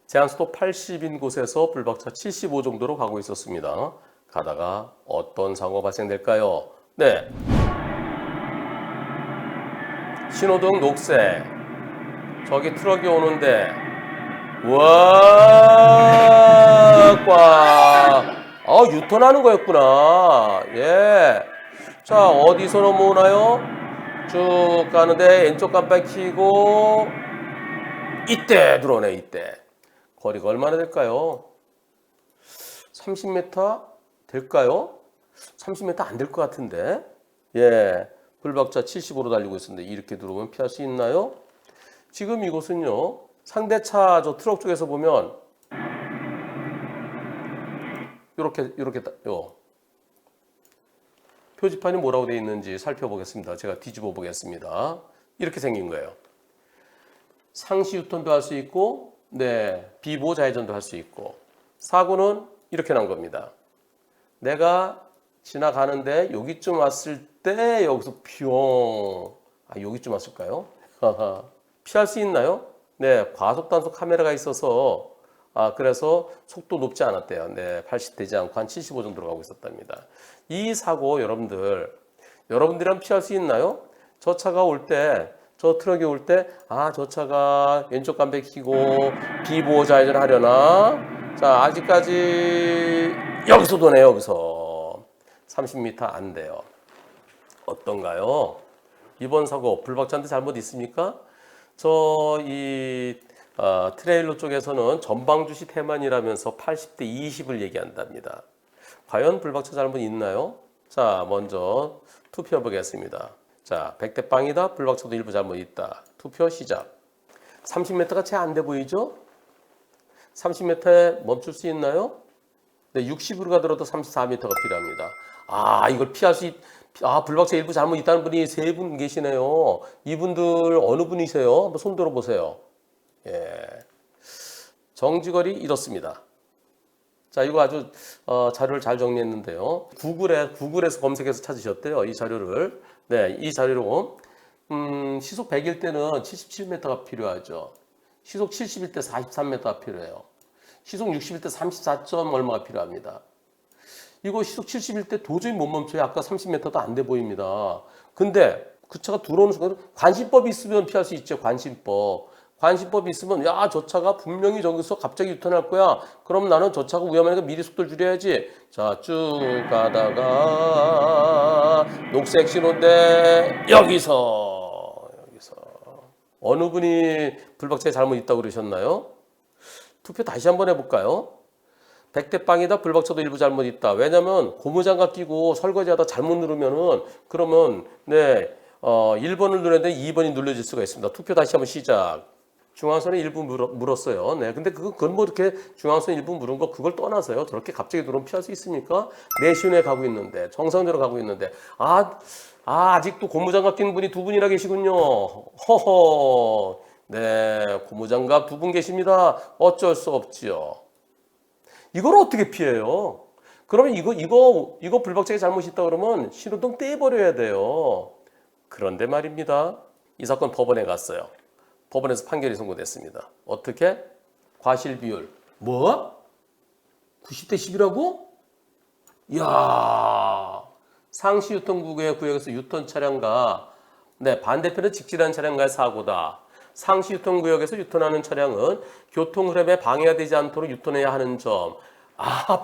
제한속도 80인 곳에서 불박차 75 정도로 가고 있었습니다. 가다가 어떤 사고가 발생될까요? 네. 신호등 녹색. 저기 트럭이 오는데 우와 꽉. 유턴하는 거였구나. 예. 자, 어디서 넘어오나요? 쭉 가는데 왼쪽 깜빡이 켜고 이때 들어오네. 이때. 거리가 얼마나 될까요? 30m 될까요? 30m 안 될 것 같은데. 예. 불박차 75로 달리고 있었는데 이렇게 들어오면 피할 수 있나요? 지금 이곳은요. 상대차 저 트럭 쪽에서 보면 이렇게 표지판이 뭐라고 되어 있는지 살펴보겠습니다. 제가 뒤집어 보겠습니다. 이렇게 생긴 거예요. 상시 유턴도 할 수 있고, 네, 비보호 좌회전도 할 수 있고, 사고는 이렇게 난 겁니다. 내가 지나가는데 여기쯤 왔을 때 여기서 뿅, 여기쯤 왔을까요? 피할 수 있나요? 네, 과속 단속 카메라가 있어서 그래서 속도 높지 않았대요. 네, 80 되지 않고 한 75 정도로 가고 있었답니다. 이 사고 여러분들이랑 피할 수 있나요? 저 차가 올 때, 저 트럭이 올 때, 저 차가 왼쪽 깜빡이 켜고 비보호 좌회전 하려나? 자, 아직까지 여기서 도네, 여기서. 30m 안 돼요. 어떤가요? 이번 사고 불박차한테 잘못 있습니까? 트레일러 쪽에서는 전방주시 태만이라면서 80대 20을 얘기한답니다. 과연 불박차 잘못 있나요? 자, 먼저 투표 보겠습니다. 자, 100대 빵이다. 불박차도 일부 잘못 있다. 투표 시작. 30m가 채 안 돼 보이죠? 30m에 멈출 수 있나요? 네, 60으로 가더라도 34m가 필요합니다. 이걸 피할 수 불박차 일부 잘못 있다는 분이 3분 계시네요. 이분들 어느 분이세요? 한번 손 들어보세요. 예. 정지거리 이렇습니다. 자, 이거 아주 자료를 잘 정리했는데요. 구글에서 검색해서 찾으셨대요. 이 자료를. 네, 이 자료로 시속 100일 때는 77m가 필요하죠. 시속 70일 때 43m가 필요해요. 시속 60일 때 34점 얼마가 필요합니다. 이거 시속 70일 때 도저히 못 멈춰요. 아까 30m도 안 돼 보입니다. 근데 그 차가 들어오는 순간 관심법이 있으면 피할 수 있죠. 관심법이 있으면 저 차가 분명히 저기서 갑자기 유턴할 거야. 그럼 나는 저 차가 위험하니까 미리 속도를 줄여야지. 자, 쭉 가다가 녹색 신호인데 여기서 어느 분이 불박차에 잘못 있다고 그러셨나요? 투표 다시 한번 해볼까요? 100대 빵이다. 불박차도 일부 잘못 있다. 왜냐면 고무장갑 끼고 설거지하다 잘못 누르면은 그러면 1번을 눌렀는데 2번이 눌러질 수가 있습니다. 투표 다시 한번 시작. 중앙선에 일부 물었어요. 네, 근데 그건 뭐 이렇게 중앙선 일부 물은 거 그걸 떠나서요. 저렇게 갑자기 들어오면 피할 수 있습니까? 내신에 가고 있는데 정상대로 가고 있는데 아직도 고무장갑 낀 분이 2분이나 계시군요. 허허. 네, 고무장갑 2분 계십니다. 어쩔 수 없지요. 이걸 어떻게 피해요? 그러면 이거 불박차에 잘못이 있다 그러면 신호등 떼버려야 돼요. 그런데 말입니다. 이 사건 법원에 갔어요. 법원에서 판결이 선고됐습니다. 어떻게? 과실 비율. 뭐? 90대 10이라고? 이야. 상시 유턴 구역에서 유턴 차량과 반대편에 직진한 차량과의 사고다. 상시 유턴 구역에서 유턴하는 차량은 교통 흐름에 방해가 되지 않도록 유턴해야 하는 점.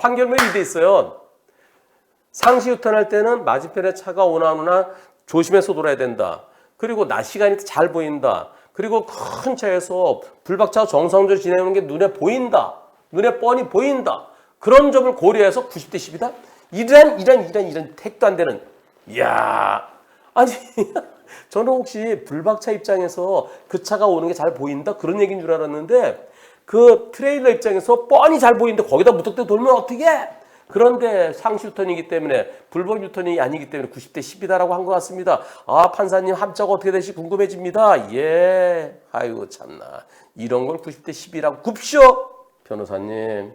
판결문에 이돼 있어요. 상시 유턴할 때는 맞은편에 차가 오나 안 오나 조심해서 돌아야 된다. 그리고 낮 시간이 잘 보인다. 그리고 큰 차에서 불박차가 정상적으로 지나오는 게 눈에 보인다. 눈에 뻔히 보인다. 그런 점을 고려해서 90대 10이다? 이런 택도 안 되는. 이야. 아니, 저는 혹시 불박차 입장에서 그 차가 오는 게 잘 보인다? 그런 얘기인 줄 알았는데 그 트레일러 입장에서 뻔히 잘 보이는데 거기다 무턱대고 돌면 어떻게 해? 그런데 상시 유턴이기 때문에 불법 유턴이 아니기 때문에 90대 10이다라고 한 것 같습니다. 판사님 합자가 어떻게 되실지 궁금해집니다. 예. 아이고 참나. 이런 걸 90대 10이라고 굽쇼. 변호사님.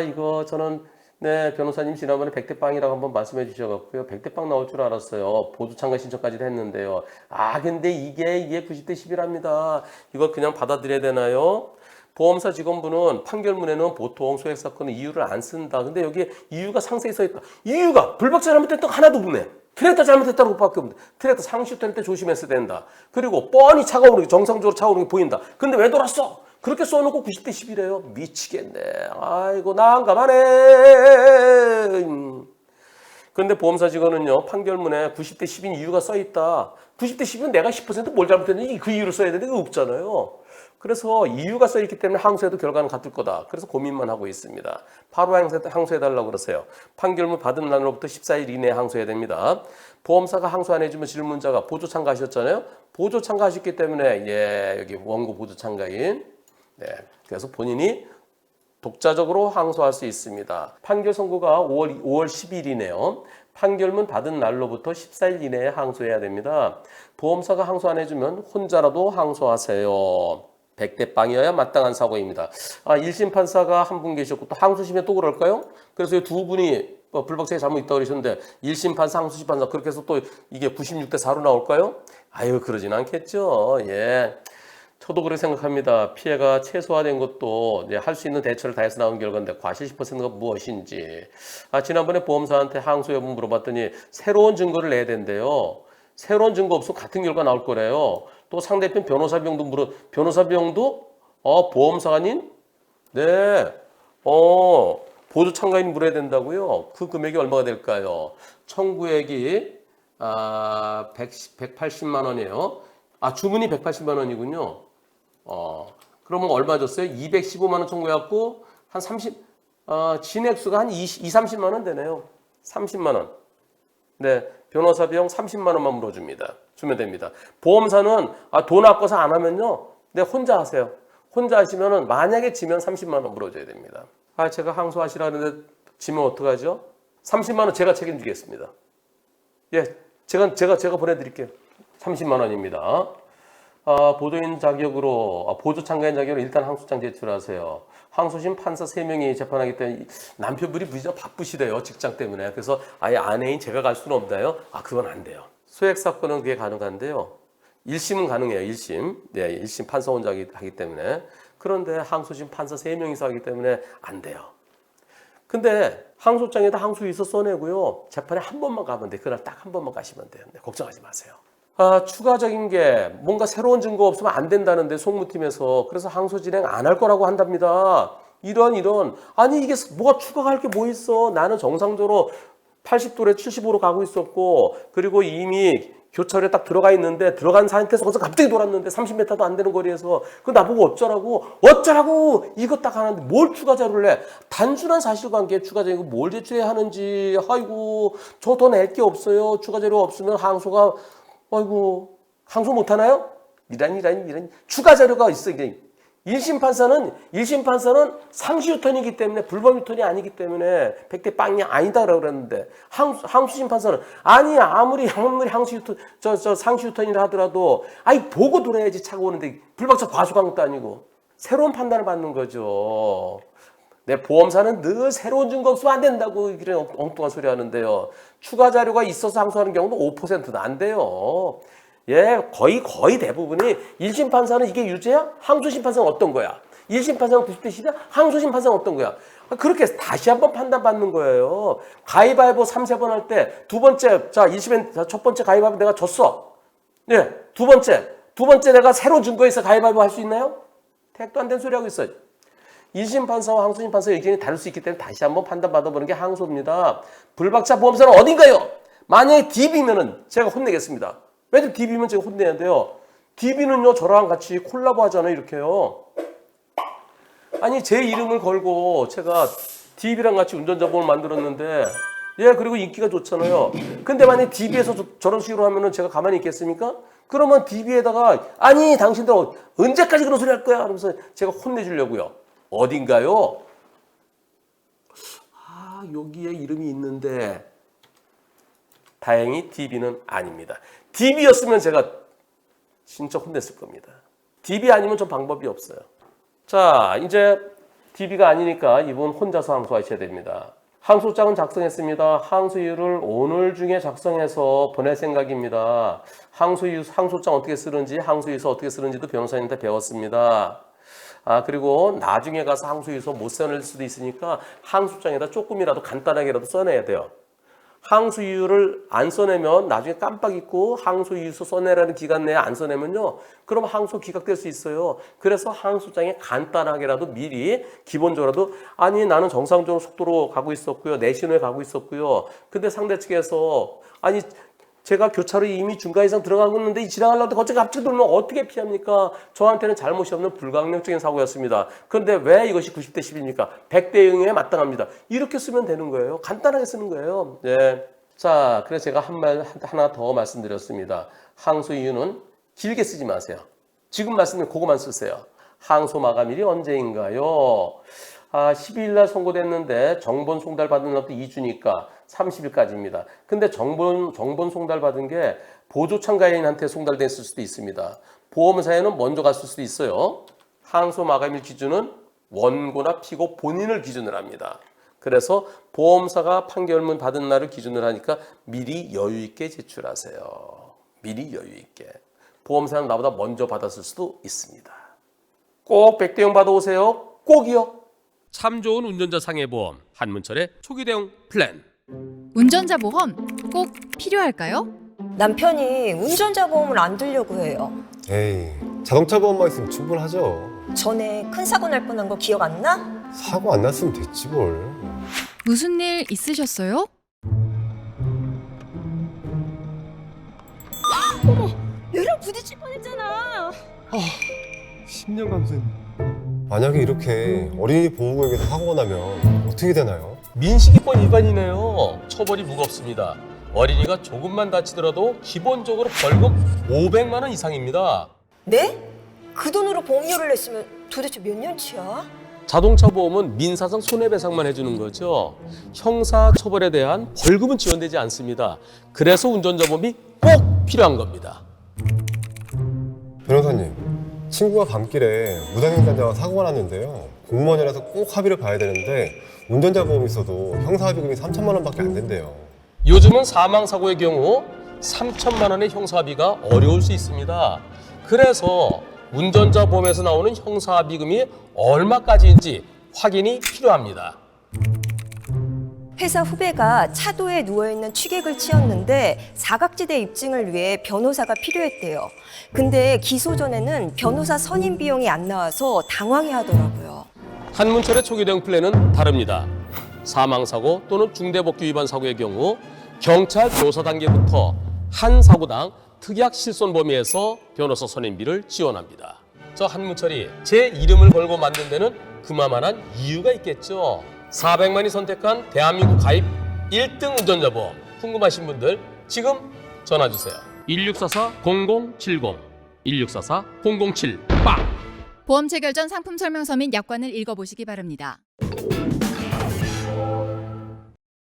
이거 저는 변호사님 지난번에 100대 빵이라고 한번 말씀해 주셔갖고요. 100대 빵 나올 줄 알았어요. 보도 참가 신청까지 했는데요. 근데 이게 90대 10이랍니다. 이걸 그냥 받아들여야 되나요? 보험사 직원분은 판결문에는 보통 소액사건은 이유를 안 쓴다. 근데 여기 이유가 상세히 써있다. 이유가 불박차 잘못했던 거 하나도 없네. 트랙터 잘못했다는 것밖에 없는데 트랙터 상시유턴일 때 조심했어야 된다. 그리고 뻔히 차가 오는 게 정상적으로 차 오는 게 보인다. 근데 왜 돌았어? 그렇게 써놓고 90대 10이래요. 미치겠네. 아이고 난감하네. 근데 보험사 직원은요 판결문에 90대 10인 이유가 써있다. 90대 10이면 내가 10%뭘 잘못했는지 그 이유를 써야 되는데 그거 없잖아요. 그래서 이유가 써있기 때문에 항소해도 결과는 같을 거다. 그래서 고민만 하고 있습니다. 바로 항소해달라고 그러세요. 판결문 받은 날로부터 14일 이내에 항소해야 됩니다. 보험사가 항소 안 해주면 질문자가 보조 참가하셨잖아요. 보조 참가하셨기 때문에 여기 원고 보조 참가인 그래서 본인이 독자적으로 항소할 수 있습니다. 판결 선고가 5월 10일이네요. 판결문 받은 날로부터 14일 이내에 항소해야 됩니다. 보험사가 항소 안 해주면 혼자라도 항소하세요. 100대 빵이어야 마땅한 사고입니다. 1심 판사가 한 분 계셨고 또 항소심에 또 그럴까요? 그래서 두 분이 불박차에 잘못 있다고 그러셨는데 1심 판사, 항소심 판사 그렇게 해서 또 이게 96대 4로 나올까요? 아유 그러진 않겠죠. 예. 저도 그렇게 생각합니다. 피해가 최소화된 것도 할 수 있는 대처를 다해서 나온 결과인데 과실 10%가 무엇인지. 지난번에 보험사한테 항소 여부 물어봤더니 새로운 증거를 내야 된대요. 새로운 증거 없으면 같은 결과 나올 거래요. 또 상대편 변호사 비용도 보험사가 아닌 보조 참가인 물어야 된다고요. 그 금액이 얼마가 될까요? 청구액이 180만 원이에요. 주문이 180만 원이군요. 그러면 얼마 줬어요? 215만 원 청구해갖고 한 진액수가 한 30만 원 되네요. 30만 원. 네, 변호사 비용 30만 원만 물어줍니다. 주면 됩니다. 보험사는 돈 아껴서 안 하면요. 혼자 하세요. 혼자 하시면은 만약에 지면 30만 원 물어줘야 됩니다. 제가 항소하시라는데 지면 어떡하죠? 30만 원 제가 책임지겠습니다. 예, 제가 보내드릴게요. 30만 원입니다. 보도인 자격으로 보조 참가인 자격으로 일단 항소장 제출하세요. 항소심 판사 3명이 재판하기 때문에 남편분이 무지하게 바쁘시대요. 직장 때문에. 그래서 아예 아내인 제가 갈 수는 없나요? 그건 안 돼요. 소액 사건은 그게 가능한데요. 1심은 가능해요. 1심. 네, 1심 판사 혼자 하기 때문에. 그런데 항소심 판사 3명이서 하기 때문에 안 돼요. 근데 항소장에다 항소유서 써내고요. 재판에 한 번만 가면 돼. 그날 딱 한 번만 가시면 돼요. 네, 걱정하지 마세요. 추가적인 게 뭔가 새로운 증거 없으면 안 된다는데 송무팀에서 그래서 항소 진행 안 할 거라고 한답니다. 이런 아니 이게 뭐가 추가할 게 뭐 있어. 나는 정상적으로 80도에 75로 가고 있었고 그리고 이미 교차로에 딱 들어가 있는데 들어간 상태에서 거기서 갑자기 돌았는데 30m도 안 되는 거리에서 그 나보고 어쩌라고 이거 딱 하는데 뭘 추가 자료를 내. 단순한 사실관계 추가적인 뭘 제출해야 하는지 아이고 저 더 낼 게 없어요. 추가 자료 없으면 항소가 항소 못하나요? 이란 추가 자료가 있어. 이게 1심 판사는 상시 유턴이기 때문에 불법 유턴이 아니기 때문에 100대 빵이 아니다라고 그랬는데 항소심 판사는 아무리 항시 유턴 상시 유턴이라 하더라도 보고 돌아야지 차가 오는데 불박차 과속한 것도 아니고 새로운 판단을 받는 거죠. 보험사는 늘 새로운 증거 없으면 안 된다고 이런 엉뚱한 소리 하는데요. 추가 자료가 있어서 항소하는 경우도 5%도 안 돼요. 예, 거의 대부분이 1심 판사는 이게 유죄야? 항소심 판사는 어떤 거야? 1심 판사는 90대 10이야? 항소심 판사는 어떤 거야? 그렇게 다시 한번 판단받는 거예요. 가위바위보 3-3번 할 때 두 번째, 1심엔 첫 번째 가위바위보 내가 졌어. 예, 두 번째 내가 새로운 증거에 있어 가위바위보 할 수 있나요? 택도 안 된 소리 하고 있어요. 1심 판사와 항소심 판사의 의견이 다를 수 있기 때문에 다시 한번 판단받아보는 게 항소입니다. 불박차 보험사는 어딘가요? 만약에 DB면은 제가 혼내겠습니다. 왜냐면 DB면 제가 혼내야 돼요. DB는요 저랑 같이 콜라보 하잖아요. 이렇게요. 제 이름을 걸고 제가 DB랑 같이 운전자 보험을 만들었는데 그리고 인기가 좋잖아요. 근데 만약에 DB에서 저런 식으로 하면은 제가 가만히 있겠습니까? 그러면 DB에다가 당신들 언제까지 그런 소리 할 거야? 하면서 제가 혼내주려고요. 어딘가요? 여기에 이름이 있는데 다행히 DB는 아닙니다. DB였으면 제가 진짜 혼냈을 겁니다. DB 아니면 전 방법이 없어요. 자, 이제 DB가 아니니까 이분 혼자서 항소하셔야 됩니다. 항소장은 작성했습니다. 항소이유를 오늘 중에 작성해서 보낼 생각입니다. 항소장 어떻게 쓰는지, 항소유서 어떻게 쓰는지도 변호사님한테 배웠습니다. 그리고 나중에 가서 항소유서 못 써낼 수도 있으니까 항소장에다 조금이라도 간단하게라도 써내야 돼요. 항소이유를 안 써내면 나중에 깜빡 잊고 항소이유서 써내라는 기간 내에 안 써내면요. 그럼 항소 기각될 수 있어요. 그래서 항소장에 간단하게라도 미리 기본적으로도 아니 나는 정상적으로 속도로 가고 있었고요. 내 신호에 가고 있었고요. 근데 상대 측에서 아니 제가 교차로 이미 중간 이상 들어가고 있는데 지나가려고 갑자기 돌면 어떻게 피합니까? 저한테는 잘못이 없는 불강력적인 사고였습니다. 그런데 왜 이것이 90대 10입니까? 100대 0에 마땅합니다. 이렇게 쓰면 되는 거예요. 간단하게 쓰는 거예요. 네. 자, 그래서 제가 하나 더 말씀드렸습니다. 항소 이유는 길게 쓰지 마세요. 지금 말씀드린 그거만 쓰세요. 항소 마감일이 언제인가요? 12일 날 선고됐는데 정본 송달 받은 날부터 2주니까 30일까지입니다. 근데 정본 송달 받은 게 보조 참가인한테 송달됐을 수도 있습니다. 보험사에는 먼저 갔을 수도 있어요. 항소 마감일 기준은 원고나 피고 본인을 기준으로 합니다. 그래서 보험사가 판결문 받은 날을 기준으로 하니까 미리 여유 있게 제출하세요. 미리 여유 있게. 보험사는 나보다 먼저 받았을 수도 있습니다. 꼭 100대 0 받아오세요. 꼭이요. 참 좋은 운전자 상해보험 한문철의 초기 대응 플랜. 운전자 보험 꼭 필요할까요? 남편이 운전자 보험을 안 들려고 해요. 에이, 자동차 보험만 있으면 충분하죠. 전에 큰 사고 날 뻔한 거 기억 안 나? 사고 안 났으면 됐지 뭘. 무슨 일 있으셨어요? 얘랑 부딪힐 뻔했잖아. 10년 감수했네. 만약에 이렇게 어린이 보호구역에서 사고가 나면 어떻게 되나요? 민식이권 위반이네요. 처벌이 무겁습니다. 어린이가 조금만 다치더라도 기본적으로 벌금 500만 원 이상입니다. 네? 그 돈으로 보험료를 냈으면 도대체 몇 년치야? 자동차 보험은 민사상 손해배상만 해주는 거죠. 형사 처벌에 대한 벌금은 지원되지 않습니다. 그래서 운전자 보험이 꼭 필요한 겁니다. 변호사님, 친구가 밤길에 무단횡단자와 사고가 났는데요. 공무원이라서 꼭 합의를 봐야 되는데 운전자 보험이 있어도 형사합의금이 3천만 원밖에 안 된대요. 요즘은 사망사고의 경우 3천만 원의 형사합의가 어려울 수 있습니다. 그래서 운전자 보험에서 나오는 형사합의금이 얼마까지인지 확인이 필요합니다. 회사 후배가 차도에 누워있는 취객을 치었는데 사각지대 입증을 위해 변호사가 필요했대요. 근데 기소 전에는 변호사 선임 비용이 안 나와서 당황해하더라고요. 한문철의 초기 대응 플랜은 다릅니다. 사망사고 또는 중대법규 위반 사고의 경우 경찰 조사 단계부터 한 사고당 특약 실손 범위에서 변호사 선임비를 지원합니다. 저 한문철이 제 이름을 걸고 만든 데는 그만한 이유가 있겠죠. 400만이 선택한 대한민국 가입 1등 운전자 보험 궁금하신 분들 지금 전화 주세요. 1644-0070 1644-007 빵! 보험 체결 전 상품 설명서 및 약관을 읽어보시기 바랍니다.